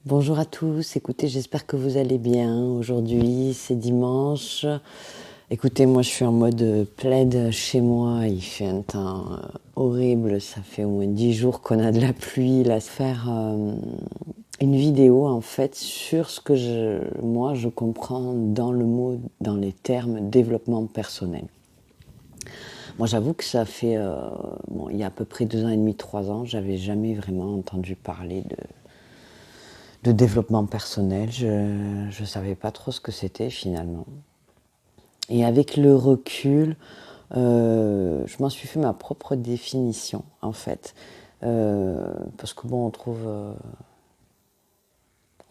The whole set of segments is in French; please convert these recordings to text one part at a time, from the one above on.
Bonjour à tous, écoutez, j'espère que vous allez bien. Aujourd'hui, c'est dimanche. Écoutez, moi je suis en mode plaid chez moi, il fait un temps horrible, ça fait au moins 10 jours qu'on a de la pluie. Là, faire une vidéo en fait sur ce que moi je comprends dans le mot, dans les termes développement personnel. Moi j'avoue que ça fait, il y a à peu près 2 ans et demi, 3 ans, j'avais jamais vraiment entendu parler de développement personnel. Je ne savais pas trop ce que c'était finalement. Et avec le recul, je m'en suis fait ma propre définition en fait. Parce que bon, on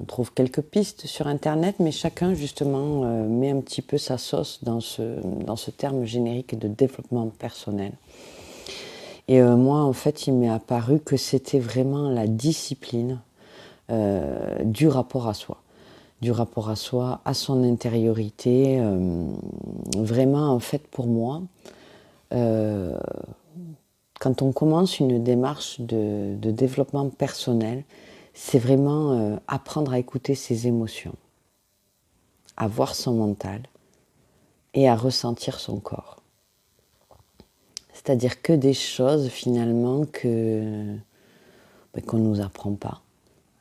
trouve quelques pistes sur internet, mais chacun justement met un petit peu sa sauce dans ce terme générique de développement personnel. Et moi en fait, il m'est apparu que c'était vraiment la discipline du rapport à soi. Du rapport à soi, à son intériorité. Vraiment, en fait, pour moi, euh, quand on commence une démarche de développement personnel, c'est vraiment apprendre à écouter ses émotions, à voir son mental et à ressentir son corps. C'est-à-dire que des choses finalement qu'on ne nous apprend pas.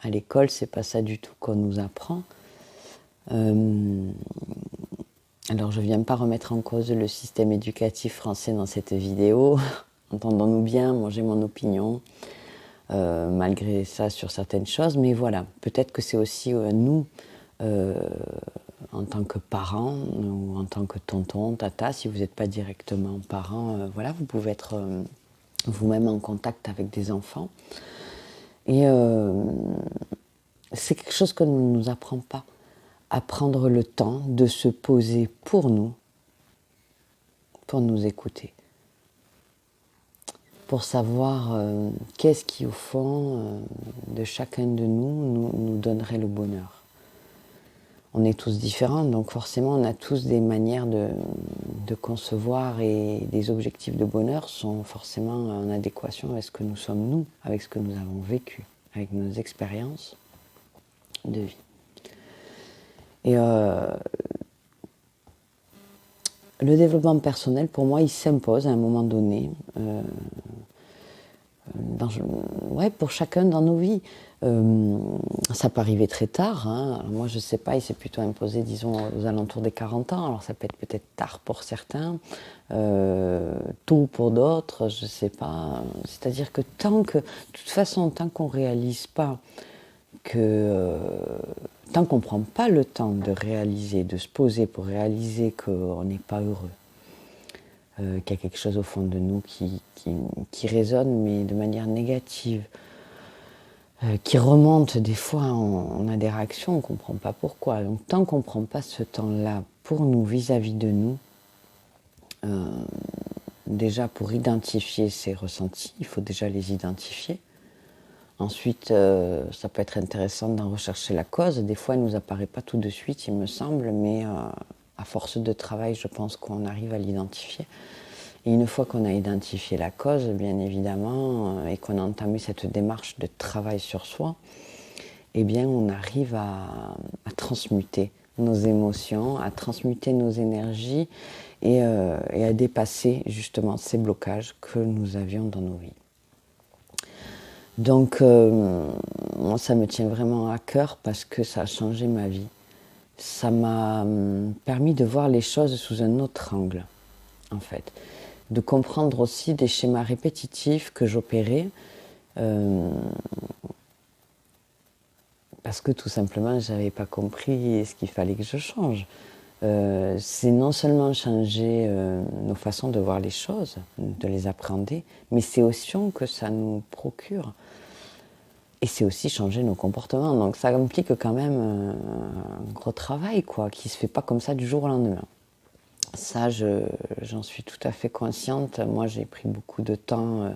À l'école, c'est pas ça du tout qu'on nous apprend. Alors je ne viens pas remettre en cause le système éducatif français dans cette vidéo. Entendons-nous bien, moi j'ai mon opinion, malgré ça sur certaines choses, mais voilà, peut-être que c'est aussi nous, euh, en tant que parents ou en tant que tonton, tata, si vous n'êtes pas directement parent, voilà, vous pouvez être vous-même en contact avec des enfants. Et c'est quelque chose qu'on ne nous apprend pas, à prendre le temps de se poser pour nous écouter, pour savoir qu'est-ce qui, au fond, de chacun de nous donnerait le bonheur. On est tous différents, donc forcément, on a tous des manières de concevoir et des objectifs de bonheur sont forcément en adéquation avec ce que nous sommes nous, avec ce que nous avons vécu, avec nos expériences de vie. Et le développement personnel, pour moi, il s'impose à un moment donné. Pour chacun dans nos vies. Ça peut arriver très tard. Hein. Alors moi, je ne sais pas, il s'est plutôt imposé, disons, aux alentours des 40 ans. Alors ça peut être peut-être tard pour certains, tôt pour d'autres, je ne sais pas. C'est-à-dire que de toute façon, tant qu'on ne réalise pas tant qu'on ne prend pas le temps de réaliser, de se poser pour réaliser qu'on n'est pas heureux, qu'il y a quelque chose au fond de nous qui résonne, mais de manière négative, qui remonte. Des fois, on a des réactions, on ne comprend pas pourquoi. Donc, tant qu'on ne prend pas ce temps-là pour nous, vis-à-vis de nous, déjà pour identifier ces ressentis, il faut déjà les identifier. Ensuite, ça peut être intéressant d'en rechercher la cause. Des fois, elle ne nous apparaît pas tout de suite, il me semble, mais à force de travail, je pense qu'on arrive à l'identifier. Et une fois qu'on a identifié la cause, bien évidemment, et qu'on a entamé cette démarche de travail sur soi, eh bien, on arrive à transmuter nos émotions, à transmuter nos énergies et à dépasser justement ces blocages que nous avions dans nos vies. Donc, moi, ça me tient vraiment à cœur parce que ça a changé ma vie. Ça m'a permis de voir les choses sous un autre angle, en fait. De comprendre aussi des schémas répétitifs que j'opérais parce que tout simplement, je n'avais pas compris ce qu'il fallait que je change. C'est non seulement changer nos façons de voir les choses, de les appréhender, mais c'est aussi que ça nous procure. Et c'est aussi changer nos comportements. Donc ça implique quand même un gros travail, quoi, qui ne se fait pas comme ça du jour au lendemain. Ça, j'en suis tout à fait consciente. Moi, j'ai pris beaucoup de temps.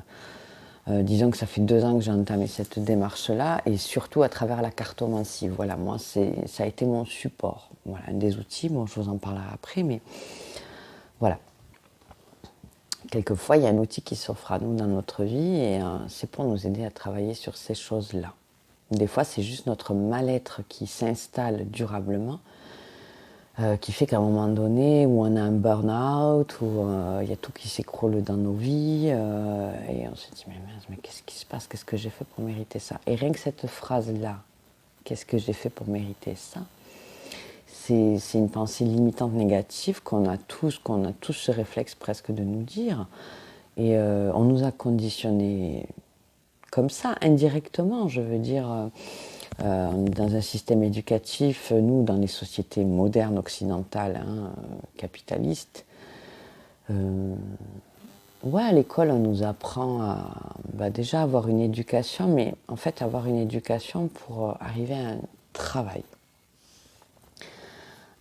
Disons que ça fait 2 ans que j'ai entamé cette démarche-là, et surtout à travers la cartomancie. Voilà, moi, ça a été mon support. Voilà, un des outils. Bon, je vous en parlerai après, mais voilà. Quelquefois, il y a un outil qui s'offre à nous dans notre vie, et c'est pour nous aider à travailler sur ces choses-là. Des fois, c'est juste notre mal-être qui s'installe durablement, qui fait qu'à un moment donné, où on a un burn-out, où il y a tout qui s'écroule dans nos vies, et on se dit, mais mince, mais qu'est-ce qui se passe? Qu'est-ce que j'ai fait pour mériter ça? Et rien que cette phrase-là, qu'est-ce que j'ai fait pour mériter ça? C'est une pensée limitante négative qu'on a tous ce réflexe presque de nous dire. Et on nous a conditionnés comme ça, indirectement, je veux dire, dans un système éducatif, nous, dans les sociétés modernes occidentales, capitalistes, ouais, à l'école, on nous apprend à déjà avoir une éducation, mais en fait avoir une éducation pour arriver à un travail.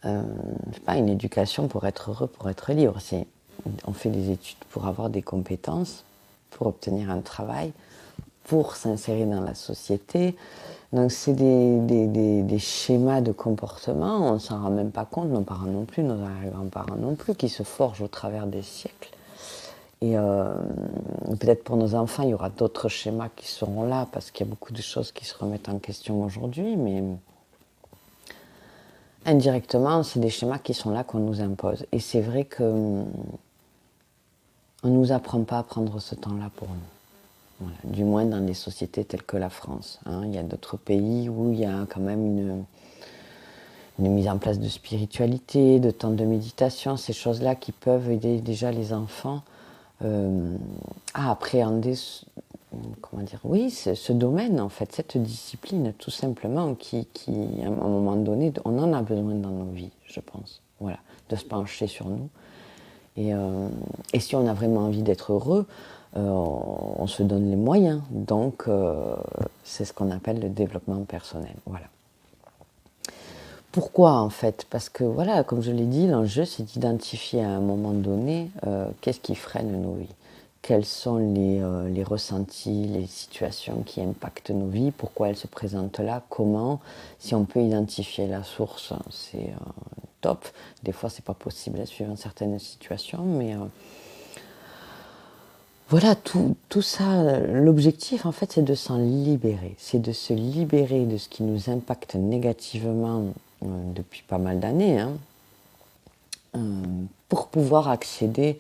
C'est pas une éducation pour être heureux, pour être libre. On fait des études pour avoir des compétences, pour obtenir un travail, pour s'insérer dans la société. Donc c'est des schémas de comportement, on ne s'en rend même pas compte, nos parents non plus, nos grands-parents non plus, qui se forgent au travers des siècles. Et peut-être pour nos enfants, il y aura d'autres schémas qui seront là, parce qu'il y a beaucoup de choses qui se remettent en question aujourd'hui, mais indirectement, c'est des schémas qui sont là qu'on nous impose. Et c'est vrai qu'on ne nous apprend pas à prendre ce temps-là pour nous. Voilà. Du moins dans des sociétés telles que la France. Il y a d'autres pays où il y a quand même une mise en place de spiritualité, de temps de méditation, ces choses-là qui peuvent aider déjà les enfants à appréhender ce domaine, en fait, cette discipline, tout simplement, qui, à un moment donné, on en a besoin dans nos vies, je pense. Voilà, de se pencher sur nous. Et si on a vraiment envie d'être heureux, on se donne les moyens. Donc, c'est ce qu'on appelle le développement personnel. Voilà. Pourquoi, en fait? Parce que, voilà, comme je l'ai dit, l'enjeu, c'est d'identifier à un moment donné qu'est-ce qui freine nos vies. Quels sont les ressentis, les situations qui impactent nos vies, pourquoi elles se présentent là, comment. Si on peut identifier la source, c'est top. Des fois, c'est pas possible suivant certaines situations, mais voilà, tout ça, l'objectif, en fait, c'est de s'en libérer. C'est de se libérer de ce qui nous impacte négativement depuis pas mal d'années, pour pouvoir accéder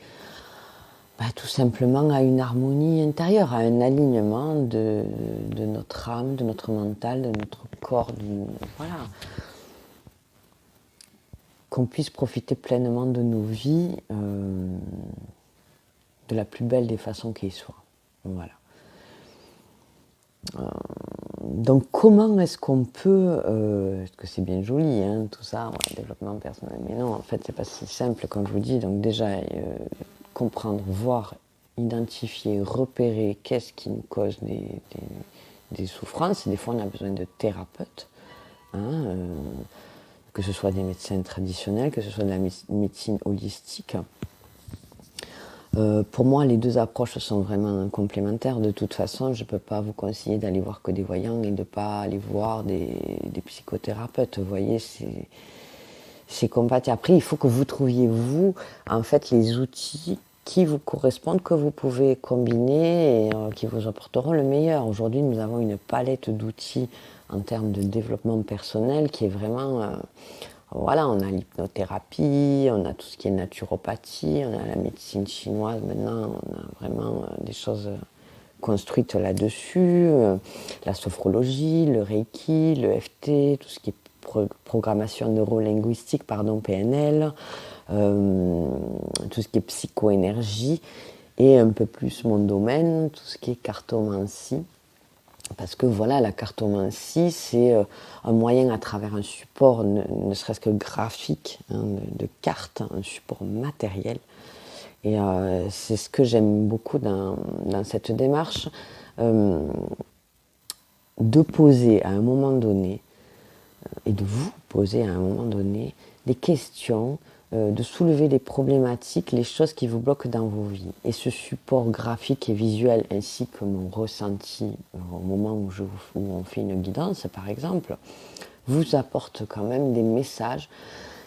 tout simplement à une harmonie intérieure, à un alignement de notre âme, de notre mental, de notre corps, voilà. Qu'on puisse profiter pleinement de nos vies de la plus belle des façons qui soit. Voilà. Donc comment est-ce qu'on peut, parce que c'est bien joli, tout ça, développement personnel, mais non, en fait c'est pas si simple comme je vous dis. Donc déjà comprendre, voir, identifier, repérer qu'est-ce qui nous cause des souffrances. Des fois on a besoin de thérapeutes, que ce soit des médecins traditionnels, que ce soit de la médecine holistique. Pour moi, les deux approches sont vraiment complémentaires. De toute façon, je ne peux pas vous conseiller d'aller voir que des voyants et de ne pas aller voir des psychothérapeutes. Vous voyez, c'est compatible. Après, il faut que vous trouviez, vous, en fait, les outils qui vous correspondent, que vous pouvez combiner et qui vous apporteront le meilleur. Aujourd'hui, nous avons une palette d'outils en termes de développement personnel qui est vraiment... Voilà, on a l'hypnothérapie, on a tout ce qui est naturopathie, on a la médecine chinoise maintenant, on a vraiment des choses construites là-dessus, la sophrologie, le reiki, le FT, tout ce qui est programmation neurolinguistique, PNL, tout ce qui est psychoénergie, et un peu plus mon domaine, tout ce qui est cartomancie. Parce que voilà, la cartomancie, c'est un moyen à travers un support, ne serait-ce que graphique, de cartes, un support matériel. Et c'est ce que j'aime beaucoup dans cette démarche, de poser à un moment donné, et de vous poser à un moment donné, des questions, de soulever des problématiques, les choses qui vous bloquent dans vos vies. Et ce support graphique et visuel, ainsi que mon ressenti au moment où on fait une guidance, par exemple, vous apporte quand même des messages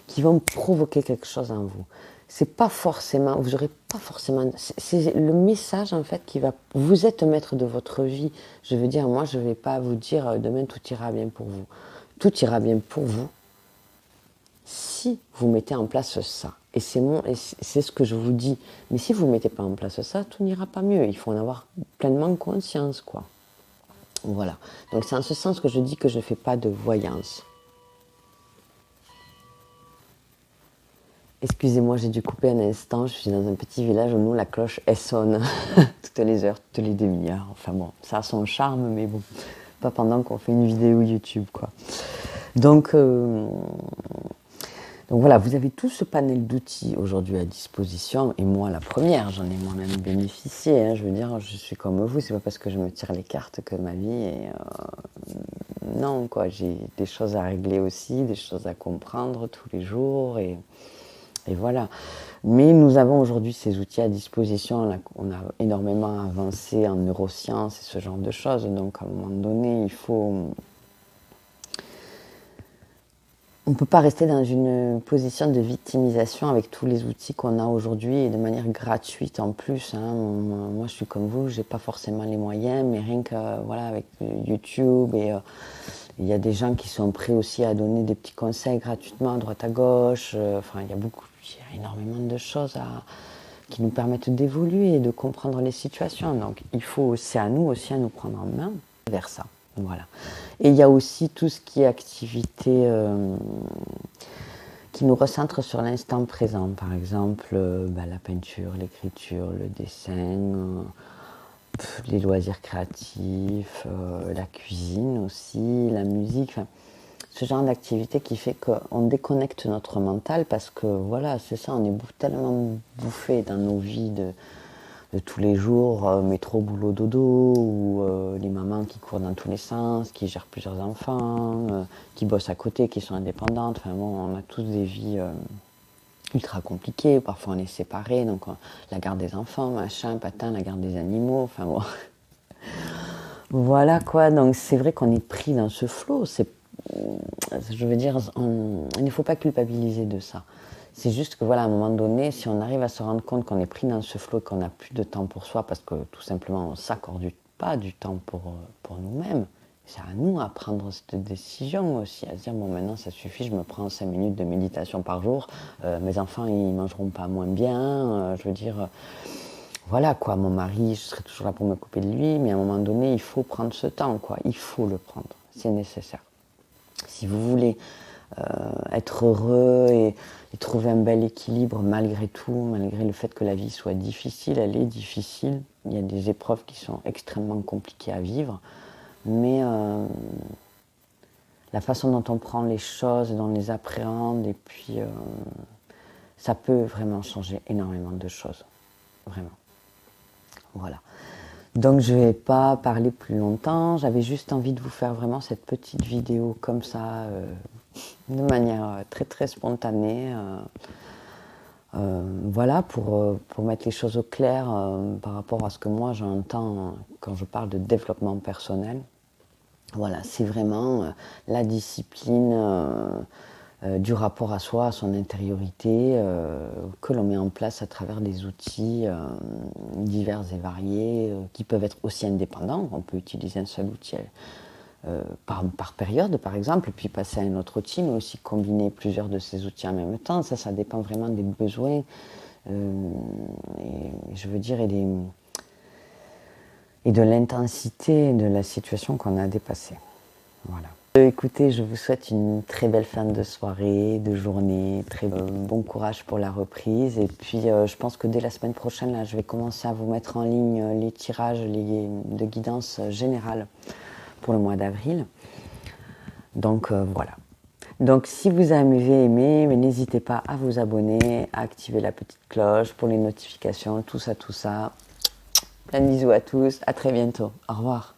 qui vont provoquer quelque chose en vous. c'est pas forcément, vous aurez pas forcément, c'est le message en fait qui va, vous êtes maître de votre vie. Je veux dire, moi je vais pas vous dire demain tout ira bien pour vous. Tout ira bien pour vous si vous mettez en place ça. Et c'est ce que je vous dis. Mais si vous ne mettez pas en place ça, tout n'ira pas mieux. Il faut en avoir pleinement conscience, quoi. Voilà. Donc c'est en ce sens que je dis que je ne fais pas de voyance. Excusez-moi, j'ai dû couper un instant. Je suis dans un petit village où nous, la cloche, elle sonne toutes les heures, toutes les demi-heures. Enfin bon, ça a son charme, mais bon, pas pendant qu'on fait une vidéo YouTube, quoi. Donc voilà, vous avez tout ce panel d'outils aujourd'hui à disposition, et moi la première, j'en ai moi-même bénéficié, hein, je veux dire, je suis comme vous, c'est pas parce que je me tire les cartes que ma vie est... non, quoi, j'ai des choses à régler aussi, des choses à comprendre tous les jours, et voilà. Mais nous avons aujourd'hui ces outils à disposition, on a énormément avancé en neurosciences et ce genre de choses, donc à un moment donné, il faut... On ne peut pas rester dans une position de victimisation avec tous les outils qu'on a aujourd'hui et de manière gratuite en plus. Hein. Moi, je suis comme vous, je n'ai pas forcément les moyens, mais rien que voilà, avec YouTube, et il y a des gens qui sont prêts aussi à donner des petits conseils gratuitement à droite à gauche. Enfin, il y a énormément de choses qui nous permettent d'évoluer et de comprendre les situations. Donc, c'est à nous aussi à nous prendre en main vers ça. Voilà. Et il y a aussi tout ce qui est activité qui nous recentre sur l'instant présent. Par exemple, la peinture, l'écriture, le dessin, les loisirs créatifs, la cuisine aussi, la musique. Enfin, ce genre d'activité qui fait qu'on déconnecte notre mental parce que voilà, c'est ça, on est tellement bouffé dans nos vies de tous les jours, métro, boulot, dodo, ou les mamans qui courent dans tous les sens, qui gèrent plusieurs enfants, qui bossent à côté, qui sont indépendantes. Enfin bon, on a tous des vies ultra compliquées, parfois on est séparés, donc la garde des enfants, machin, patin, la garde des animaux, enfin bon. Voilà quoi, donc c'est vrai qu'on est pris dans ce flot, je veux dire, il ne faut pas culpabiliser de ça. C'est juste que voilà, à un moment donné, si on arrive à se rendre compte qu'on est pris dans ce flot et qu'on n'a plus de temps pour soi, parce que tout simplement on ne s'accorde pas du temps pour nous-mêmes, c'est à nous à prendre cette décision aussi, à se dire bon maintenant ça suffit, je me prends 5 minutes de méditation par jour, mes enfants ils mangeront pas moins bien, je veux dire, voilà quoi, mon mari, je serai toujours là pour m'occuper de lui, mais à un moment donné il faut prendre ce temps, quoi, il faut le prendre, c'est nécessaire. Si vous voulez être heureux et trouver un bel équilibre malgré tout, malgré le fait que la vie soit difficile, elle est difficile. Il y a des épreuves qui sont extrêmement compliquées à vivre, mais la façon dont on prend les choses, dont on les appréhende, et puis ça peut vraiment changer énormément de choses, vraiment. Voilà. Donc je ne vais pas parler plus longtemps, j'avais juste envie de vous faire vraiment cette petite vidéo comme ça, de manière très très spontanée, voilà, pour mettre les choses au clair par rapport à ce que moi j'entends quand je parle de développement personnel. Voilà, c'est vraiment la discipline du rapport à soi, à son intériorité, que l'on met en place à travers des outils divers et variés, qui peuvent être aussi indépendants. On peut utiliser un seul outil par période, par exemple, puis passer à un autre outil, mais aussi combiner plusieurs de ces outils en même temps. Ça dépend vraiment des besoins, et je veux dire, et de l'intensité de la situation qu'on a dépassée. Voilà. Écoutez, je vous souhaite une très belle fin de soirée, de journée, très bon courage pour la reprise. Et puis, je pense que dès la semaine prochaine, là, je vais commencer à vous mettre en ligne les tirages de guidance générale pour le mois d'avril. Donc, voilà. Donc, si vous avez aimé, n'hésitez pas à vous abonner, à activer la petite cloche pour les notifications, tout ça. Plein de bisous à tous, à très bientôt. Au revoir.